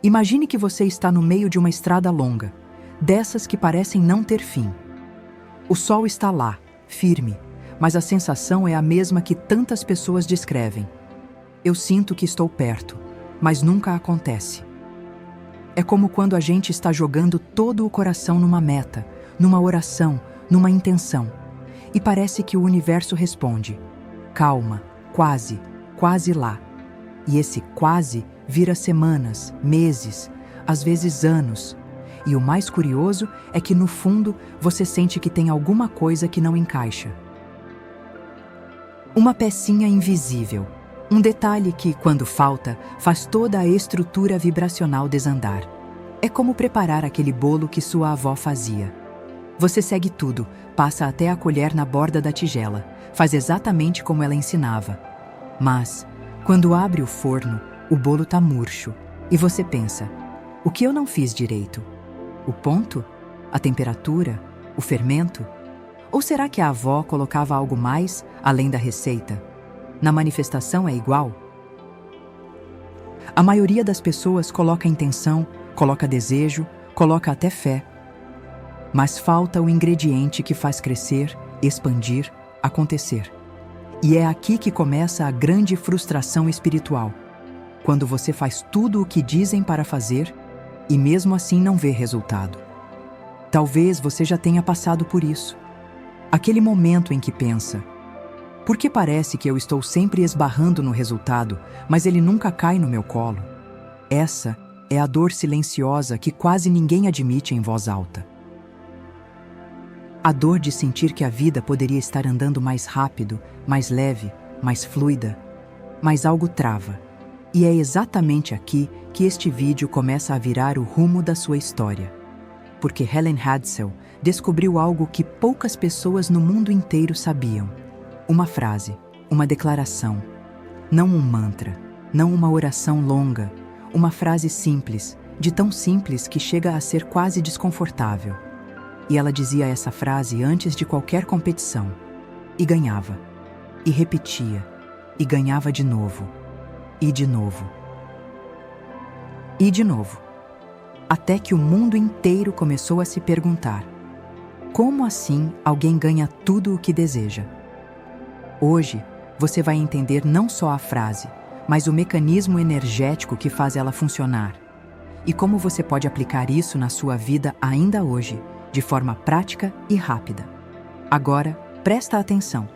Imagine que você está no meio de uma estrada longa, dessas que parecem não ter fim. O sol está lá, firme, mas a sensação é a mesma que tantas pessoas descrevem. Eu sinto que estou perto, mas nunca acontece. É como quando a gente está jogando todo o coração numa meta, numa oração, numa intenção, e parece que o universo responde: calma, quase, quase lá. E esse quase vira semanas, meses, às vezes anos. E o mais curioso é que no fundo você sente que tem alguma coisa que não encaixa. Uma pecinha invisível, um detalhe que, quando falta, faz toda a estrutura vibracional desandar. É como preparar aquele bolo que sua avó fazia. Você segue tudo, passa até a colher na borda da tigela, faz exatamente como ela ensinava. Mas, quando abre o forno, o bolo tá murcho, e você pensa: o que eu não fiz direito? O ponto? A temperatura? O fermento? Ou será que a avó colocava algo mais, além da receita? Na manifestação é igual? A maioria das pessoas coloca intenção, coloca desejo, coloca até fé. Mas falta o ingrediente que faz crescer, expandir, acontecer. E é aqui que começa a grande frustração espiritual. Quando você faz tudo o que dizem para fazer e mesmo assim não vê resultado. Talvez você já tenha passado por isso. Aquele momento em que pensa: por que parece que eu estou sempre esbarrando no resultado, mas ele nunca cai no meu colo? Essa é a dor silenciosa que quase ninguém admite em voz alta. A dor de sentir que a vida poderia estar andando mais rápido, mais leve, mais fluida, mas algo trava. E é exatamente aqui que este vídeo começa a virar o rumo da sua história. Porque Helen Hadsell descobriu algo que poucas pessoas no mundo inteiro sabiam. Uma frase, uma declaração. Não um mantra, não uma oração longa. Uma frase simples, de tão simples que chega a ser quase desconfortável. E ela dizia essa frase antes de qualquer competição. E ganhava. E repetia. E ganhava de novo. E de novo. E de novo. Até que o mundo inteiro começou a se perguntar: como assim alguém ganha tudo o que deseja? Hoje, você vai entender não só a frase, mas o mecanismo energético que faz ela funcionar. E como você pode aplicar isso na sua vida ainda hoje, de forma prática e rápida. Agora, presta atenção,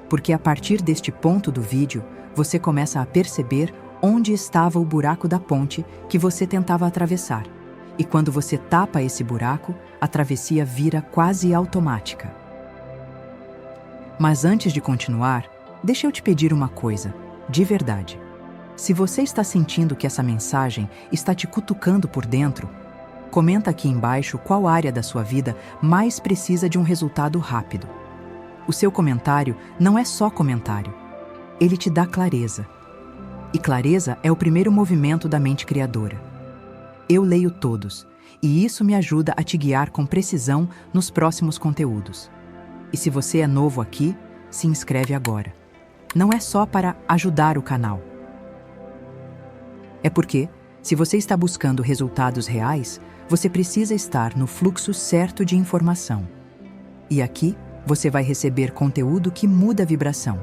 porque a partir deste ponto do vídeo, você começa a perceber onde estava o buraco da ponte que você tentava atravessar. E quando você tapa esse buraco, a travessia vira quase automática. Mas antes de continuar, deixa eu te pedir uma coisa, de verdade. Se você está sentindo que essa mensagem está te cutucando por dentro, comenta aqui embaixo qual área da sua vida mais precisa de um resultado rápido. O seu comentário não é só comentário. Ele te dá clareza. E clareza é o primeiro movimento da mente criadora. Eu leio todos, e isso me ajuda a te guiar com precisão nos próximos conteúdos. E se você é novo aqui, se inscreve agora. Não é só para ajudar o canal. É porque, se você está buscando resultados reais, você precisa estar no fluxo certo de informação. E aqui, você vai receber conteúdo que muda a vibração,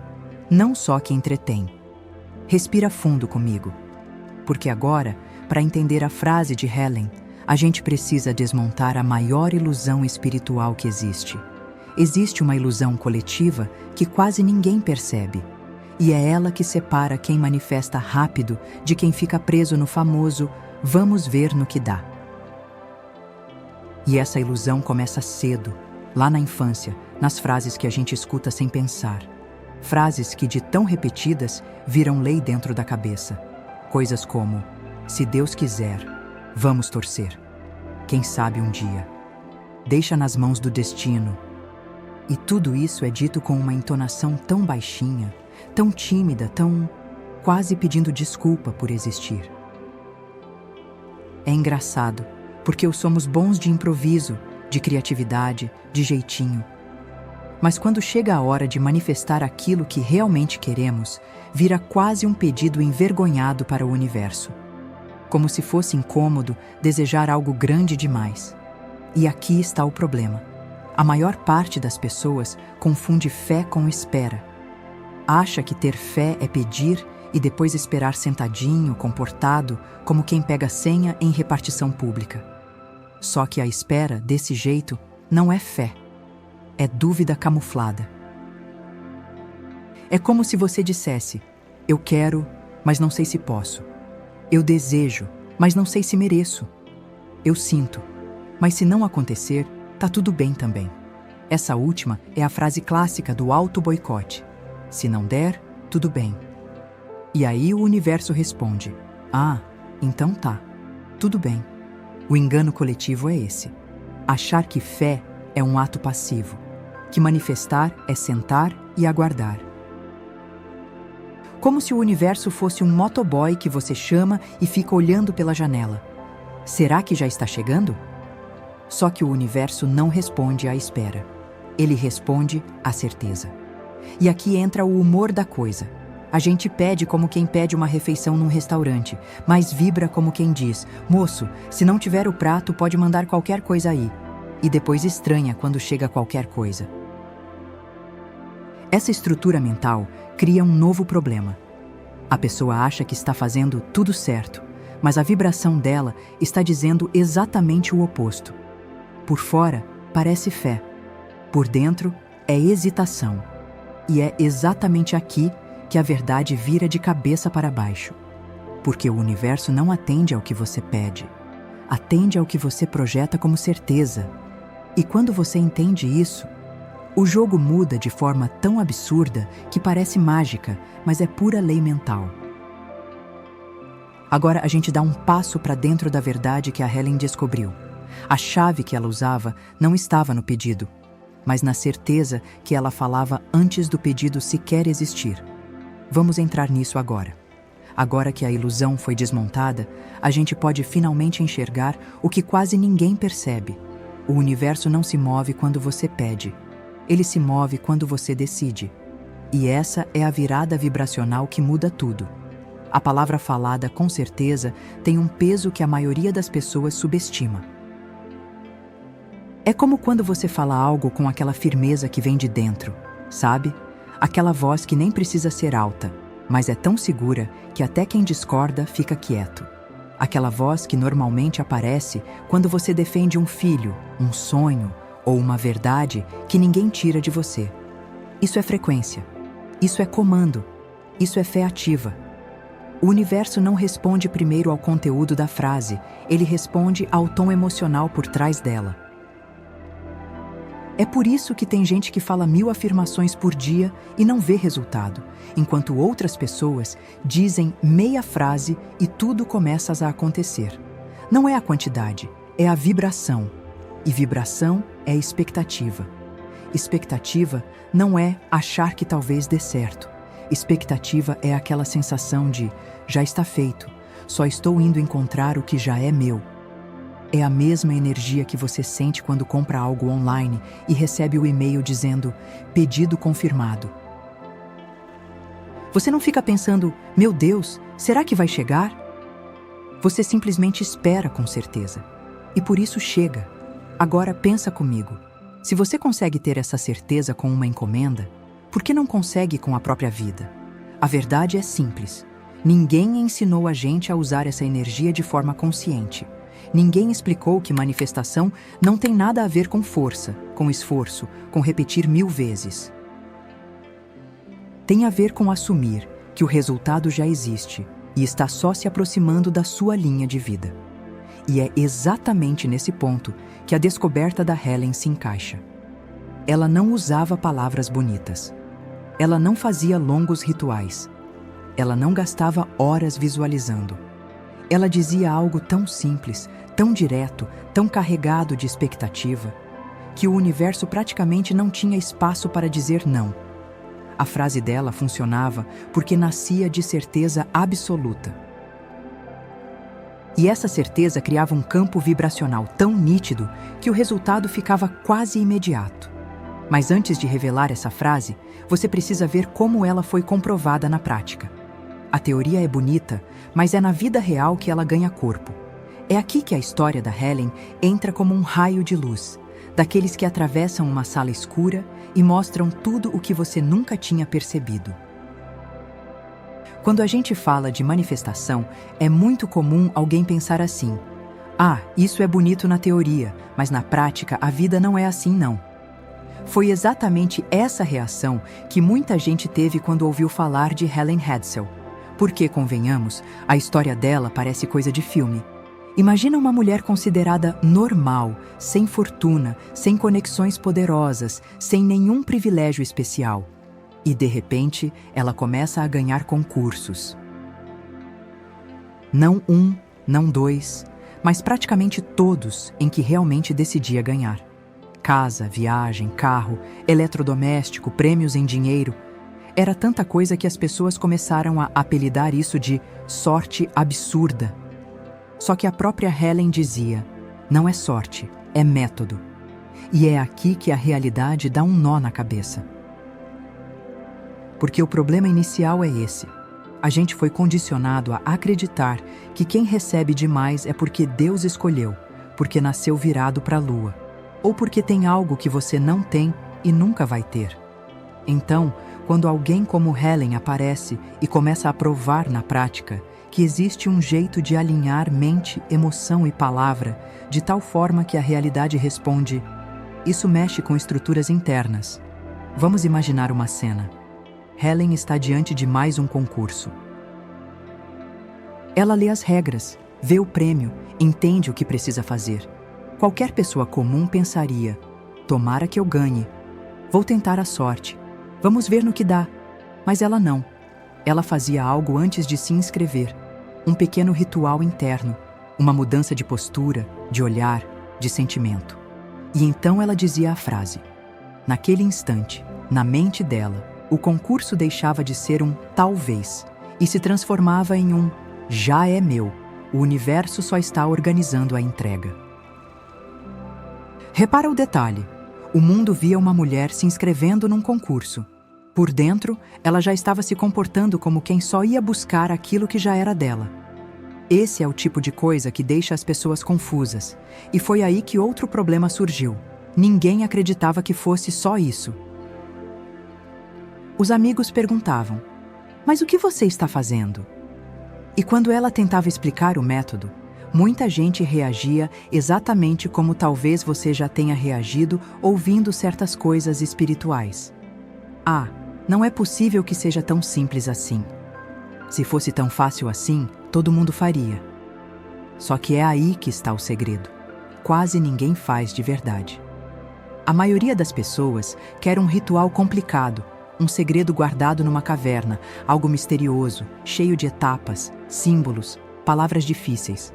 não só que entretém. Respira fundo comigo, porque agora, para entender a frase de Helen, a gente precisa desmontar a maior ilusão espiritual que existe. Existe uma ilusão coletiva que quase ninguém percebe, e é ela que separa quem manifesta rápido de quem fica preso no famoso "vamos ver no que dá". E essa ilusão começa cedo, lá na infância, nas frases que a gente escuta sem pensar. Frases que, de tão repetidas, viram lei dentro da cabeça. Coisas como: se Deus quiser, vamos torcer. Quem sabe um dia. Deixa nas mãos do destino. E tudo isso é dito com uma entonação tão baixinha, tão tímida, tão quase pedindo desculpa por existir. É engraçado, porque somos bons de improviso, de criatividade, de jeitinho. Mas quando chega a hora de manifestar aquilo que realmente queremos, vira quase um pedido envergonhado para o universo. como se fosse incômodo desejar algo grande demais. E aqui está o problema. A maior parte das pessoas confunde fé com espera. Acha que ter fé é pedir e depois esperar sentadinho, comportado, como quem pega senha em repartição pública. Só que a espera, desse jeito, não é fé. É dúvida camuflada. É como se você dissesse: eu quero, mas não sei se posso. Eu desejo, mas não sei se mereço. Eu sinto, mas se não acontecer, tá tudo bem também. Essa última é a frase clássica do auto-boicote. Se não der, tudo bem. E aí o universo responde: ah, então tá, tudo bem. O engano coletivo é esse. Achar que fé é um ato passivo, que manifestar é sentar e aguardar. Como se o universo fosse um motoboy que você chama e fica olhando pela janela. Será que já está chegando? Só que o universo não responde à espera. Ele responde à certeza. E aqui entra o humor da coisa. A gente pede como quem pede uma refeição num restaurante, mas vibra como quem diz: moço, se não tiver o prato, pode mandar qualquer coisa aí. E depois estranha quando chega qualquer coisa. Essa estrutura mental cria um novo problema. A pessoa acha que está fazendo tudo certo, mas a vibração dela está dizendo exatamente o oposto. Por fora, parece fé. Por dentro, é hesitação. E é exatamente aqui que a verdade vira de cabeça para baixo. Porque o universo não atende ao que você pede. Atende ao que você projeta como certeza. E quando você entende isso, o jogo muda de forma tão absurda que parece mágica, mas é pura lei mental. Agora a gente dá um passo para dentro da verdade que a Helen descobriu. A chave que ela usava não estava no pedido, mas na certeza que ela falava antes do pedido sequer existir. Vamos entrar nisso agora. Agora que a ilusão foi desmontada, a gente pode finalmente enxergar o que quase ninguém percebe. O universo não se move quando você pede. Ele se move quando você decide. E essa é a virada vibracional que muda tudo. A palavra falada, com certeza, tem um peso que a maioria das pessoas subestima. É como quando você fala algo com aquela firmeza que vem de dentro, sabe? Aquela voz que nem precisa ser alta, mas é tão segura que até quem discorda fica quieto. Aquela voz que normalmente aparece quando você defende um filho, um sonho, ou uma verdade que ninguém tira de você. Isso é frequência. Isso é comando. Isso é fé ativa. O universo não responde primeiro ao conteúdo da frase, ele responde ao tom emocional por trás dela. É por isso que tem gente que fala 1000 afirmações por dia e não vê resultado, enquanto outras pessoas dizem meia frase e tudo começa a acontecer. Não é a quantidade, é a vibração. E vibração é expectativa. Expectativa não é achar que talvez dê certo. Expectativa é aquela sensação de já está feito, só estou indo encontrar o que já é meu. É a mesma energia que você sente quando compra algo online e recebe o e-mail dizendo pedido confirmado. Você não fica pensando, meu Deus, será que vai chegar? Você simplesmente espera com certeza. E por isso chega. Agora pensa comigo, se você consegue ter essa certeza com uma encomenda, por que não consegue com a própria vida? A verdade é simples. Ninguém ensinou a gente a usar essa energia de forma consciente. Ninguém explicou que manifestação não tem nada a ver com força, com esforço, com repetir 1000 vezes. Tem a ver com assumir que o resultado já existe e está só se aproximando da sua linha de vida. E é exatamente nesse ponto que a descoberta da Helen se encaixa. Ela não usava palavras bonitas. Ela não fazia longos rituais. Ela não gastava horas visualizando. Ela dizia algo tão simples, tão direto, tão carregado de expectativa, que o universo praticamente não tinha espaço para dizer não. A frase dela funcionava porque nascia de certeza absoluta. E essa certeza criava um campo vibracional tão nítido que o resultado ficava quase imediato. Mas antes de revelar essa frase, você precisa ver como ela foi comprovada na prática. A teoria é bonita, mas é na vida real que ela ganha corpo. É aqui que a história da Helen entra como um raio de luz, daqueles que atravessam uma sala escura e mostram tudo o que você nunca tinha percebido. Quando a gente fala de manifestação, é muito comum alguém pensar assim: ah, isso é bonito na teoria, mas na prática a vida não é assim não. Foi exatamente essa reação que muita gente teve quando ouviu falar de Helen Hadsell. Porque, convenhamos, a história dela parece coisa de filme. Imagina uma mulher considerada normal, sem fortuna, sem conexões poderosas, sem nenhum privilégio especial. E, de repente, ela começa a ganhar concursos. Não um, não dois, mas praticamente todos em que realmente decidia ganhar. Casa, viagem, carro, eletrodoméstico, prêmios em dinheiro. Era tanta coisa que as pessoas começaram a apelidar isso de sorte absurda. Só que a própria Helen dizia: não é sorte, é método. E é aqui que a realidade dá um nó na cabeça. Porque o problema inicial é esse. A gente foi condicionado a acreditar que quem recebe demais é porque Deus escolheu, porque nasceu virado para a lua, ou porque tem algo que você não tem e nunca vai ter. Então, quando alguém como Helen aparece e começa a provar na prática que existe um jeito de alinhar mente, emoção e palavra de tal forma que a realidade responde, isso mexe com estruturas internas. Vamos imaginar uma cena. Helen está diante de mais um concurso. Ela lê as regras, vê o prêmio, entende o que precisa fazer. Qualquer pessoa comum pensaria: tomara que eu ganhe. Vou tentar a sorte. Vamos ver no que dá. Mas ela não. Ela fazia algo antes de se inscrever. Um pequeno ritual interno. Uma mudança de postura, de olhar, de sentimento. E então ela dizia a frase. Naquele instante, na mente dela, o concurso deixava de ser um talvez e se transformava em um já é meu. O universo só está organizando a entrega. Repara o detalhe. O mundo via uma mulher se inscrevendo num concurso. Por dentro, ela já estava se comportando como quem só ia buscar aquilo que já era dela. Esse é o tipo de coisa que deixa as pessoas confusas. E foi aí que outro problema surgiu. Ninguém acreditava que fosse só isso. Os amigos perguntavam: mas o que você está fazendo? E quando ela tentava explicar o método, muita gente reagia exatamente como talvez você já tenha reagido ouvindo certas coisas espirituais. Ah, não é possível que seja tão simples assim. Se fosse tão fácil assim, todo mundo faria. Só que é aí que está o segredo. Quase ninguém faz de verdade. A maioria das pessoas quer um ritual complicado, um segredo guardado numa caverna, algo misterioso, cheio de etapas, símbolos, palavras difíceis.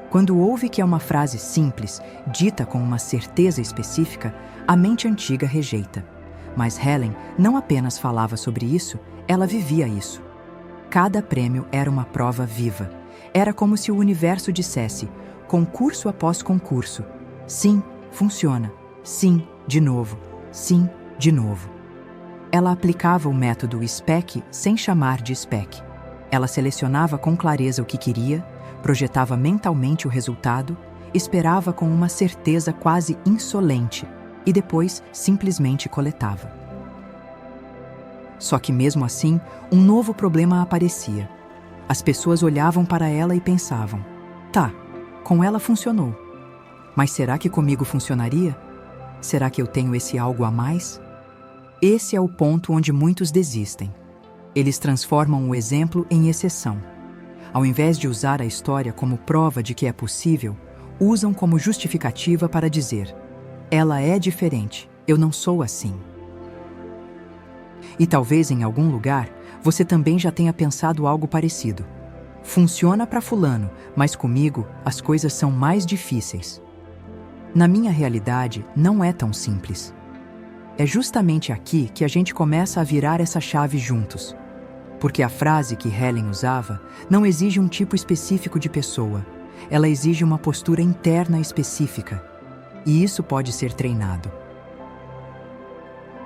Quando ouve que é uma frase simples, dita com uma certeza específica, a mente antiga rejeita. Mas Helen não apenas falava sobre isso, ela vivia isso. Cada prêmio era uma prova viva. Era como se o universo dissesse, concurso após concurso: sim, funciona. Sim, de novo. Sim, de novo. Ela aplicava o método SPEC sem chamar de SPEC. Ela selecionava com clareza o que queria, projetava mentalmente o resultado, esperava com uma certeza quase insolente e depois simplesmente coletava. Só que mesmo assim, um novo problema aparecia. As pessoas olhavam para ela e pensavam: tá, com ela funcionou. Mas será que comigo funcionaria? Será que eu tenho esse algo a mais? Esse é o ponto onde muitos desistem. Eles transformam o exemplo em exceção. Ao invés de usar a história como prova de que é possível, usam como justificativa para dizer: ela é diferente, eu não sou assim. E talvez em algum lugar você também já tenha pensado algo parecido. Funciona para fulano, mas comigo as coisas são mais difíceis. Na minha realidade, não é tão simples. É justamente aqui que a gente começa a virar essa chave juntos. Porque a frase que Helen usava não exige um tipo específico de pessoa. Ela exige uma postura interna específica. E isso pode ser treinado.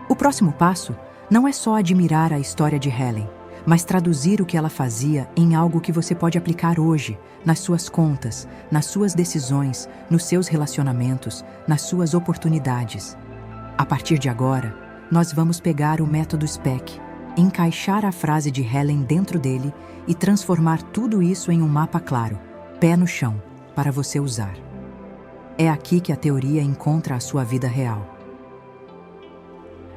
O próximo passo não é só admirar a história de Helen, mas traduzir o que ela fazia em algo que você pode aplicar hoje, nas suas contas, nas suas decisões, nos seus relacionamentos, nas suas oportunidades. A partir de agora, nós vamos pegar o método SPEC, encaixar a frase de Helen dentro dele e transformar tudo isso em um mapa claro, pé no chão, para você usar. É aqui que a teoria encontra a sua vida real.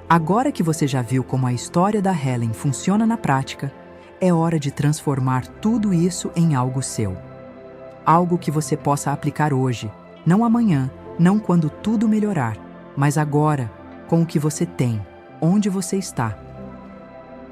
Agora que você já viu como a história da Helen funciona na prática, é hora de transformar tudo isso em algo seu. Algo que você possa aplicar hoje, não amanhã, não quando tudo melhorar, mas agora, com o que você tem, onde você está.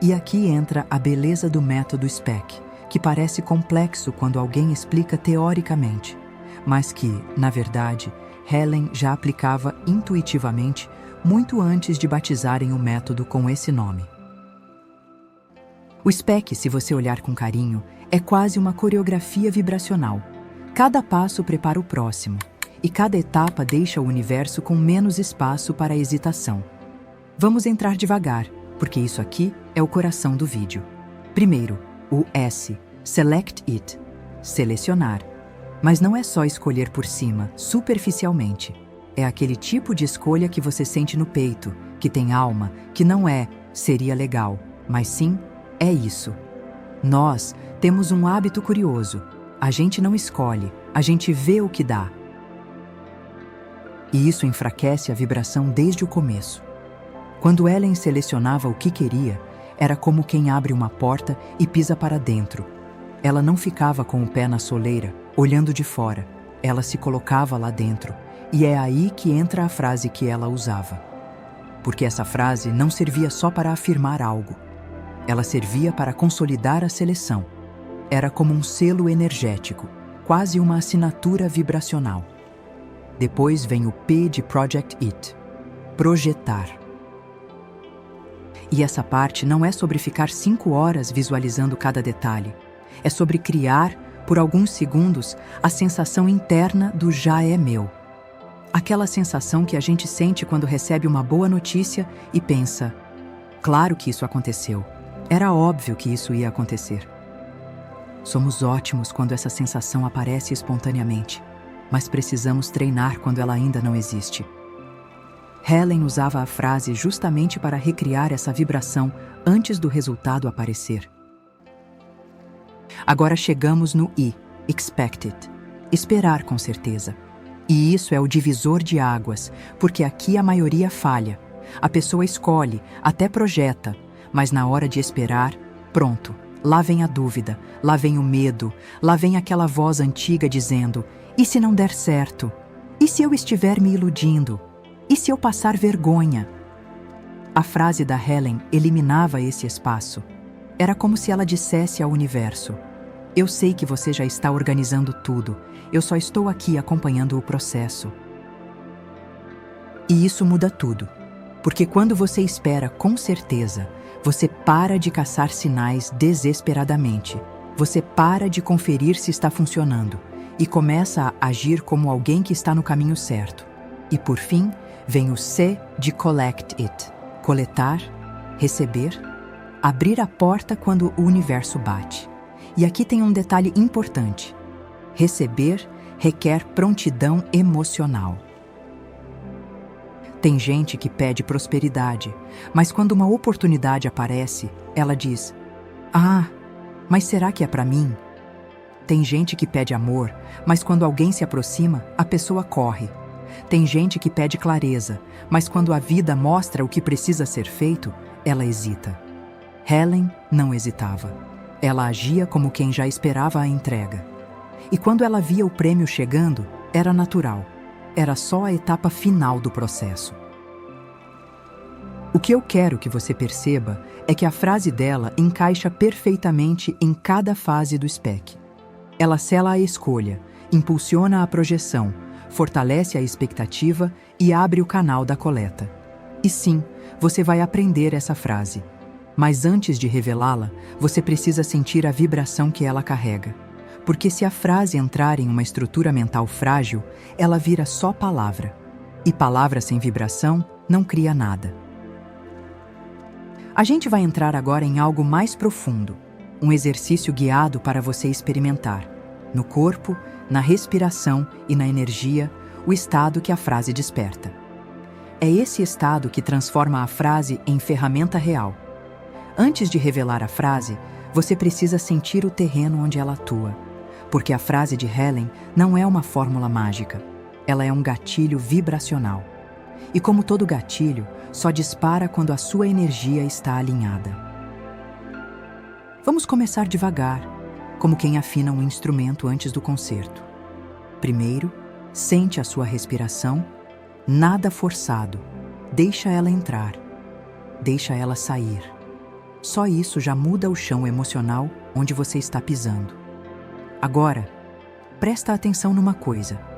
E aqui entra a beleza do método SPEC, que parece complexo quando alguém explica teoricamente, mas que, na verdade, Helen já aplicava intuitivamente muito antes de batizarem o método com esse nome. O SPEC, se você olhar com carinho, é quase uma coreografia vibracional. Cada passo prepara o próximo, e cada etapa deixa o universo com menos espaço para a hesitação. Vamos entrar devagar, porque isso aqui é o coração do vídeo. Primeiro, o S, Select It, selecionar. Mas não é só escolher por cima, superficialmente. É aquele tipo de escolha que você sente no peito, que tem alma, que não é seria legal, mas sim é isso. Nós temos um hábito curioso. A gente não escolhe, a gente vê o que dá. E isso enfraquece a vibração desde o começo. Quando Helen selecionava o que queria, era como quem abre uma porta e pisa para dentro. Ela não ficava com o pé na soleira, olhando de fora. Ela se colocava lá dentro. E é aí que entra a frase que ela usava. Porque essa frase não servia só para afirmar algo. Ela servia para consolidar a seleção. Era como um selo energético, quase uma assinatura vibracional. Depois vem o P de Project It, projetar. E essa parte não é sobre ficar 5 horas visualizando cada detalhe. É sobre criar, por alguns segundos, a sensação interna do já é meu. Aquela sensação que a gente sente quando recebe uma boa notícia e pensa, claro que isso aconteceu, era óbvio que isso ia acontecer. Somos ótimos quando essa sensação aparece espontaneamente, mas precisamos treinar quando ela ainda não existe. Helen usava a frase justamente para recriar essa vibração antes do resultado aparecer. Agora chegamos no I, Expected, esperar com certeza. E isso é o divisor de águas, porque aqui a maioria falha. A pessoa escolhe, até projeta, mas na hora de esperar, pronto, lá vem a dúvida, lá vem o medo, lá vem aquela voz antiga dizendo: e se não der certo? E se eu estiver me iludindo? E se eu passar vergonha? A frase da Helen eliminava esse espaço. Era como se ela dissesse ao universo: eu sei que você já está organizando tudo, eu só estou aqui acompanhando o processo. E isso muda tudo, porque quando você espera com certeza, você para de caçar sinais desesperadamente, você para de conferir se está funcionando e começa a agir como alguém que está no caminho certo. E por fim, vem o C de Collect It, coletar, receber, abrir a porta quando o universo bate. E aqui tem um detalhe importante. Receber requer prontidão emocional. Tem gente que pede prosperidade, mas quando uma oportunidade aparece, ela diz: ah, mas será que é para mim? Tem gente que pede amor, mas quando alguém se aproxima, a pessoa corre. Tem gente que pede clareza, mas quando a vida mostra o que precisa ser feito, ela hesita. Helen não hesitava. Ela agia como quem já esperava a entrega. E quando ela via o prêmio chegando, era natural. Era só a etapa final do processo. O que eu quero que você perceba é que a frase dela encaixa perfeitamente em cada fase do SPEC. Ela sela a escolha, impulsiona a projeção, fortalece a expectativa e abre o canal da coleta. E sim, você vai aprender essa frase. Mas antes de revelá-la, você precisa sentir a vibração que ela carrega. Porque se a frase entrar em uma estrutura mental frágil, ela vira só palavra. E palavra sem vibração não cria nada. A gente vai entrar agora em algo mais profundo, um exercício guiado para você experimentar, no corpo, na respiração e na energia, o estado que a frase desperta. É esse estado que transforma a frase em ferramenta real. Antes de revelar a frase, você precisa sentir o terreno onde ela atua, porque a frase de Helen não é uma fórmula mágica, ela é um gatilho vibracional. E como todo gatilho, só dispara quando a sua energia está alinhada. Vamos começar devagar, como quem afina um instrumento antes do concerto. Primeiro, sente a sua respiração, nada forçado, deixa ela entrar, deixa ela sair. Só isso já muda o chão emocional onde você está pisando. Agora, presta atenção numa coisa.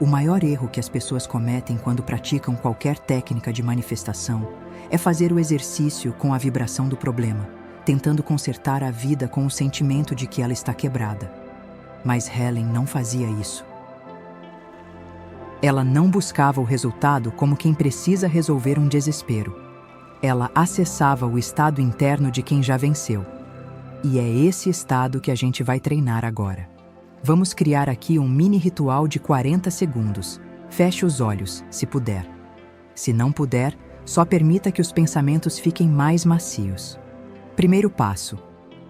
O maior erro que as pessoas cometem quando praticam qualquer técnica de manifestação é fazer o exercício com a vibração do problema, tentando consertar a vida com o sentimento de que ela está quebrada. Mas Helen não fazia isso. Ela não buscava o resultado como quem precisa resolver um desespero. Ela acessava o estado interno de quem já venceu. E é esse estado que a gente vai treinar agora. Vamos criar aqui um mini ritual de 40 segundos. Feche os olhos, se puder. Se não puder, só permita que os pensamentos fiquem mais macios. Primeiro passo: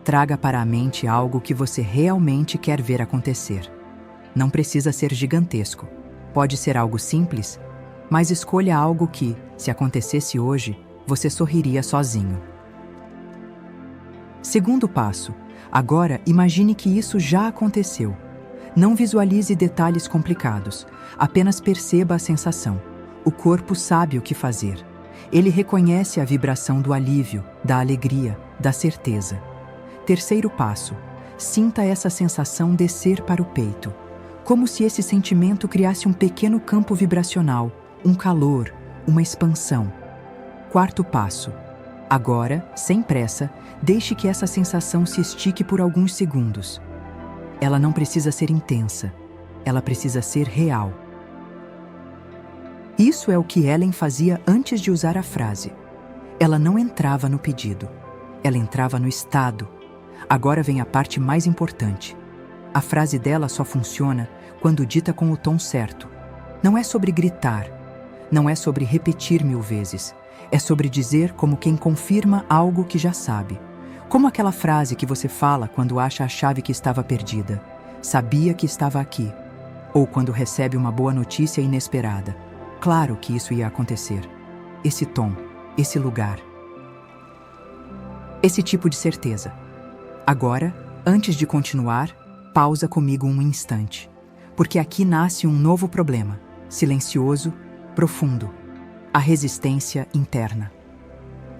traga para a mente algo que você realmente quer ver acontecer. Não precisa ser gigantesco. Pode ser algo simples, mas escolha algo que, se acontecesse hoje, você sorriria sozinho. Segundo passo: agora imagine que isso já aconteceu. Não visualize detalhes complicados, apenas perceba a sensação. O corpo sabe o que fazer. Ele reconhece a vibração do alívio, da alegria, da certeza. Terceiro passo: sinta essa sensação descer para o peito, como se esse sentimento criasse um pequeno campo vibracional, um calor, uma expansão. Quarto passo: agora, sem pressa, deixe que essa sensação se estique por alguns segundos. Ela não precisa ser intensa, ela precisa ser real. Isso é o que Helen fazia antes de usar a frase. Ela não entrava no pedido, ela entrava no estado. Agora vem a parte mais importante. A frase dela só funciona quando dita com o tom certo. Não é sobre gritar, não é sobre repetir 1000 vezes. É sobre dizer como quem confirma algo que já sabe. Como aquela frase que você fala quando acha a chave que estava perdida. Sabia que estava aqui. Ou quando recebe uma boa notícia inesperada. Claro que isso ia acontecer. Esse tom, esse lugar. Esse tipo de certeza. Agora, antes de continuar, pausa comigo um instante. Porque aqui nasce um novo problema. Silencioso, profundo. A resistência interna.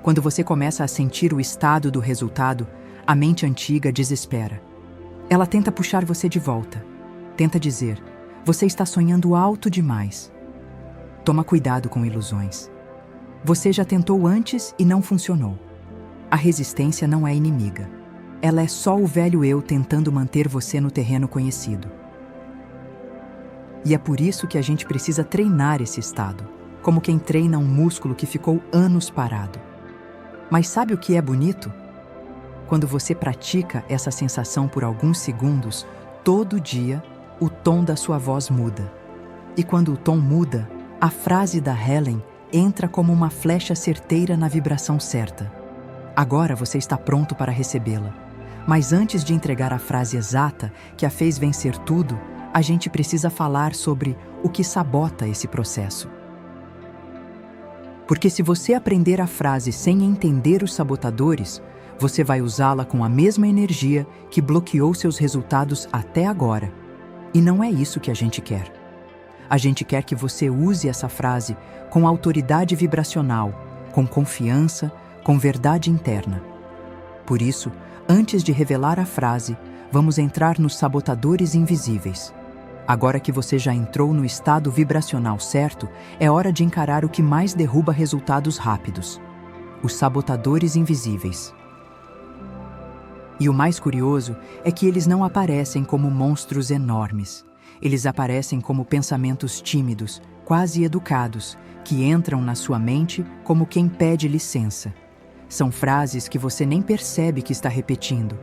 Quando você começa a sentir o estado do resultado, a mente antiga desespera. Ela tenta puxar você de volta. Tenta dizer: você está sonhando alto demais. Toma cuidado com ilusões. Você já tentou antes e não funcionou. A resistência não é inimiga. Ela é só o velho eu tentando manter você no terreno conhecido. E é por isso que a gente precisa treinar esse estado, como quem treina um músculo que ficou anos parado. Mas sabe o que é bonito? Quando você pratica essa sensação por alguns segundos, todo dia, o tom da sua voz muda. E quando o tom muda, a frase da Helen entra como uma flecha certeira na vibração certa. Agora você está pronto para recebê-la. Mas antes de entregar a frase exata que a fez vencer tudo, a gente precisa falar sobre o que sabota esse processo. Porque se você aprender a frase sem entender os sabotadores, você vai usá-la com a mesma energia que bloqueou seus resultados até agora. E não é isso que a gente quer. A gente quer que você use essa frase com autoridade vibracional, com confiança, com verdade interna. Por isso, antes de revelar a frase, vamos entrar nos sabotadores invisíveis. Agora que você já entrou no estado vibracional certo, é hora de encarar o que mais derruba resultados rápidos: os sabotadores invisíveis. E o mais curioso é que eles não aparecem como monstros enormes. Eles aparecem como pensamentos tímidos, quase educados, que entram na sua mente como quem pede licença. São frases que você nem percebe que está repetindo,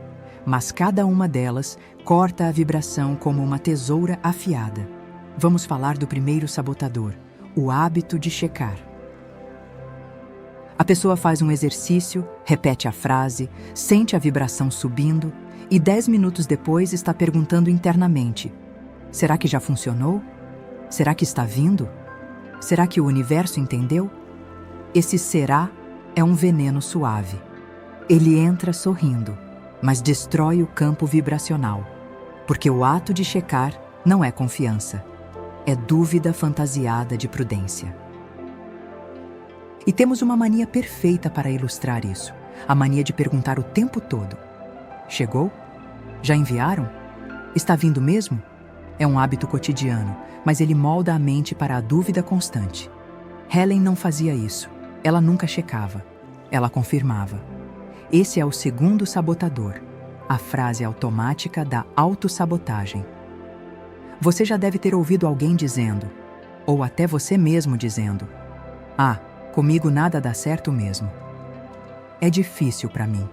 mas cada uma delas corta a vibração como uma tesoura afiada. Vamos falar do primeiro sabotador, o hábito de checar. A pessoa faz um exercício, repete a frase, sente a vibração subindo e 10 minutos depois está perguntando internamente: será que já funcionou? Será que está vindo? Será que o universo entendeu? Esse será é um veneno suave. Ele entra sorrindo, mas destrói o campo vibracional, porque o ato de checar não é confiança, é dúvida fantasiada de prudência. E temos uma mania perfeita para ilustrar isso, a mania de perguntar o tempo todo: chegou? Já enviaram? Está vindo mesmo? É um hábito cotidiano, mas ele molda a mente para a dúvida constante. Helen não fazia isso. Ela nunca checava. Ela confirmava. Esse é o segundo sabotador, a frase automática da autossabotagem. Você já deve ter ouvido alguém dizendo, ou até você mesmo dizendo: ah, comigo nada dá certo mesmo. É difícil para mim.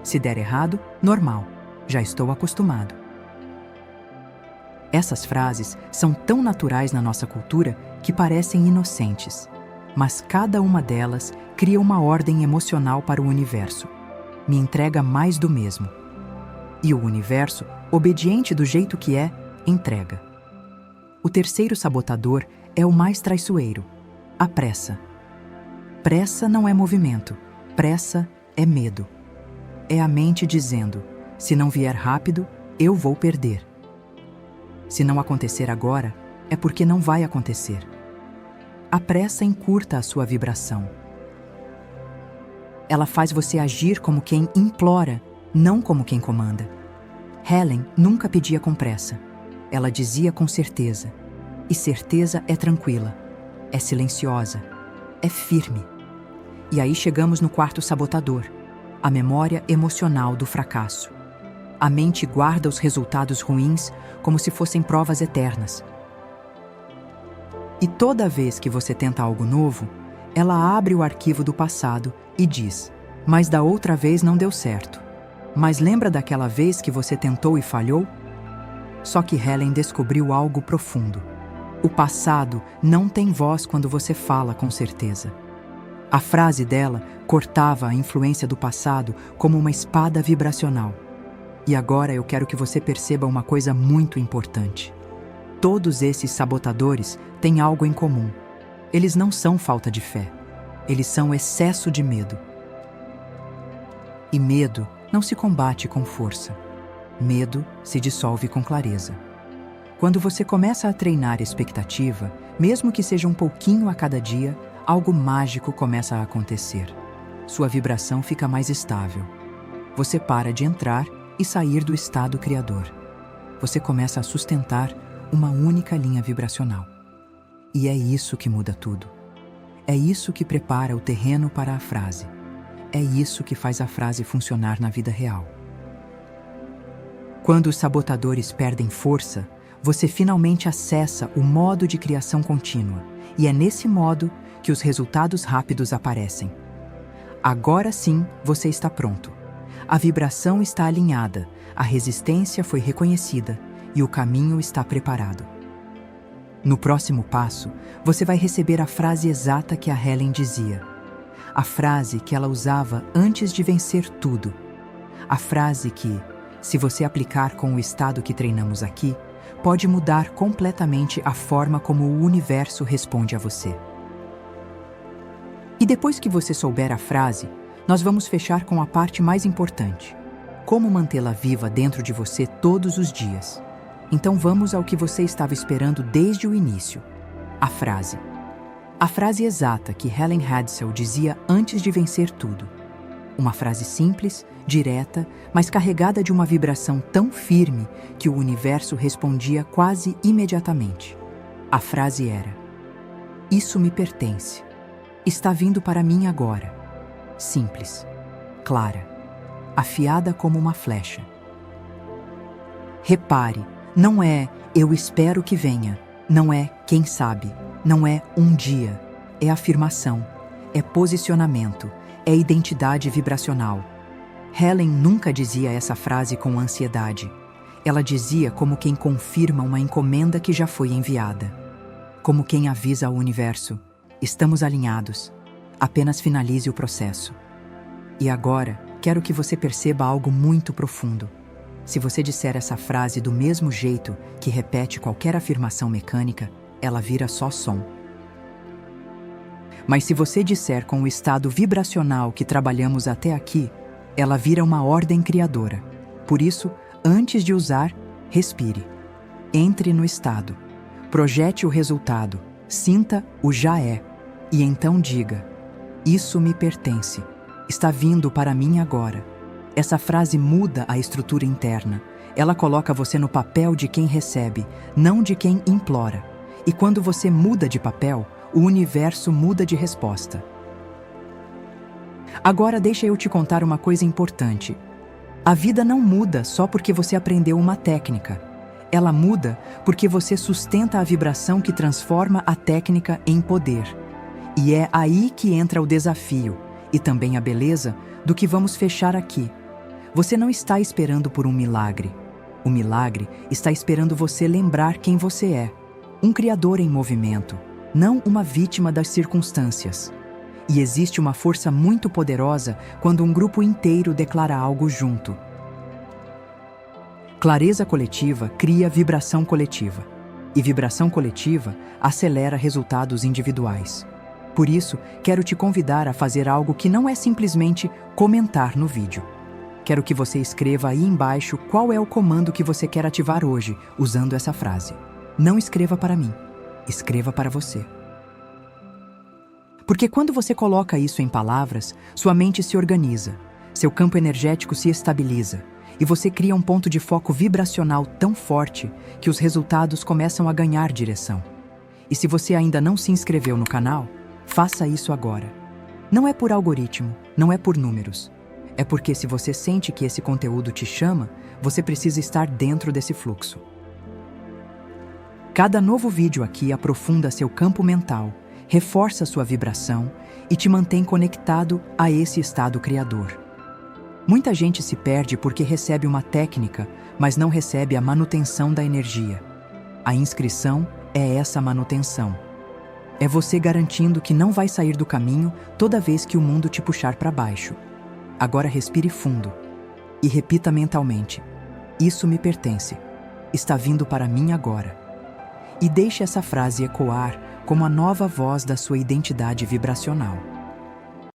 Se der errado, normal. Já estou acostumado. Essas frases são tão naturais na nossa cultura que parecem inocentes, mas cada uma delas cria uma ordem emocional para o universo. Me entrega mais do mesmo. E o universo, obediente do jeito que é, entrega. O terceiro sabotador é o mais traiçoeiro: a pressa. Pressa não é movimento, pressa é medo. É a mente dizendo: se não vier rápido, eu vou perder. Se não acontecer agora, é porque não vai acontecer. A pressa encurta a sua vibração. Ela faz você agir como quem implora, não como quem comanda. Helen nunca pedia com pressa. Ela dizia com certeza. E certeza é tranquila, é silenciosa, é firme. E aí chegamos no quarto sabotador, a memória emocional do fracasso. A mente guarda os resultados ruins como se fossem provas eternas. E toda vez que você tenta algo novo, ela abre o arquivo do passado e diz: mas da outra vez não deu certo. Mas lembra daquela vez que você tentou e falhou? Só que Helen descobriu algo profundo. O passado não tem voz quando você fala com certeza. A frase dela cortava a influência do passado como uma espada vibracional. E agora eu quero que você perceba uma coisa muito importante. Todos esses sabotadores têm algo em comum. Eles não são falta de fé. Eles são excesso de medo. E medo não se combate com força. Medo se dissolve com clareza. Quando você começa a treinar expectativa, mesmo que seja um pouquinho a cada dia, algo mágico começa a acontecer. Sua vibração fica mais estável. Você para de entrar e sair do estado criador. Você começa a sustentar uma única linha vibracional. E é isso que muda tudo. É isso que prepara o terreno para a frase. É isso que faz a frase funcionar na vida real. Quando os sabotadores perdem força, você finalmente acessa o modo de criação contínua, e é nesse modo que os resultados rápidos aparecem. Agora sim, você está pronto. A vibração está alinhada, a resistência foi reconhecida e o caminho está preparado. No próximo passo, você vai receber a frase exata que a Helen dizia. A frase que ela usava antes de vencer tudo. A frase que, se você aplicar com o estado que treinamos aqui, pode mudar completamente a forma como o universo responde a você. E depois que você souber a frase, nós vamos fechar com a parte mais importante: como mantê-la viva dentro de você todos os dias. Então vamos ao que você estava esperando desde o início: a frase. A frase exata que Helen Hadsell dizia antes de vencer tudo. Uma frase simples, direta, mas carregada de uma vibração tão firme que o universo respondia quase imediatamente. A frase era: isso me pertence. Está vindo para mim agora. Simples, clara, afiada como uma flecha. Repare, não é eu espero que venha, não é quem sabe, não é um dia, é afirmação, é posicionamento, é identidade vibracional. Helen nunca dizia essa frase com ansiedade. Ela dizia como quem confirma uma encomenda que já foi enviada. Como quem avisa ao universo: estamos alinhados. Apenas finalize o processo. E agora, quero que você perceba algo muito profundo. Se você disser essa frase do mesmo jeito que repete qualquer afirmação mecânica, ela vira só som. Mas se você disser com o estado vibracional que trabalhamos até aqui, ela vira uma ordem criadora. Por isso, antes de usar, respire. Entre no estado. Projete o resultado. Sinta o já é. E então diga: isso me pertence. Está vindo para mim agora. Essa frase muda a estrutura interna. Ela coloca você no papel de quem recebe, não de quem implora. E quando você muda de papel, o universo muda de resposta. Agora deixa eu te contar uma coisa importante. A vida não muda só porque você aprendeu uma técnica. Ela muda porque você sustenta a vibração que transforma a técnica em poder. E é aí que entra o desafio, e também a beleza, do que vamos fechar aqui. Você não está esperando por um milagre. O milagre está esperando você lembrar quem você é. Um criador em movimento, não uma vítima das circunstâncias. E existe uma força muito poderosa quando um grupo inteiro declara algo junto. Clareza coletiva cria vibração coletiva. E vibração coletiva acelera resultados individuais. Por isso, quero te convidar a fazer algo que não é simplesmente comentar no vídeo. Quero que você escreva aí embaixo qual é o comando que você quer ativar hoje, usando essa frase. Não escreva para mim, escreva para você. Porque quando você coloca isso em palavras, sua mente se organiza, seu campo energético se estabiliza, e você cria um ponto de foco vibracional tão forte que os resultados começam a ganhar direção. E se você ainda não se inscreveu no canal, faça isso agora. Não é por algoritmo, não é por números. É porque se você sente que esse conteúdo te chama, você precisa estar dentro desse fluxo. Cada novo vídeo aqui aprofunda seu campo mental, reforça sua vibração e te mantém conectado a esse estado criador. Muita gente se perde porque recebe uma técnica, mas não recebe a manutenção da energia. A inscrição é essa manutenção. É você garantindo que não vai sair do caminho toda vez que o mundo te puxar para baixo. Agora respire fundo e repita mentalmente: isso me pertence, está vindo para mim agora. E deixe essa frase ecoar como a nova voz da sua identidade vibracional.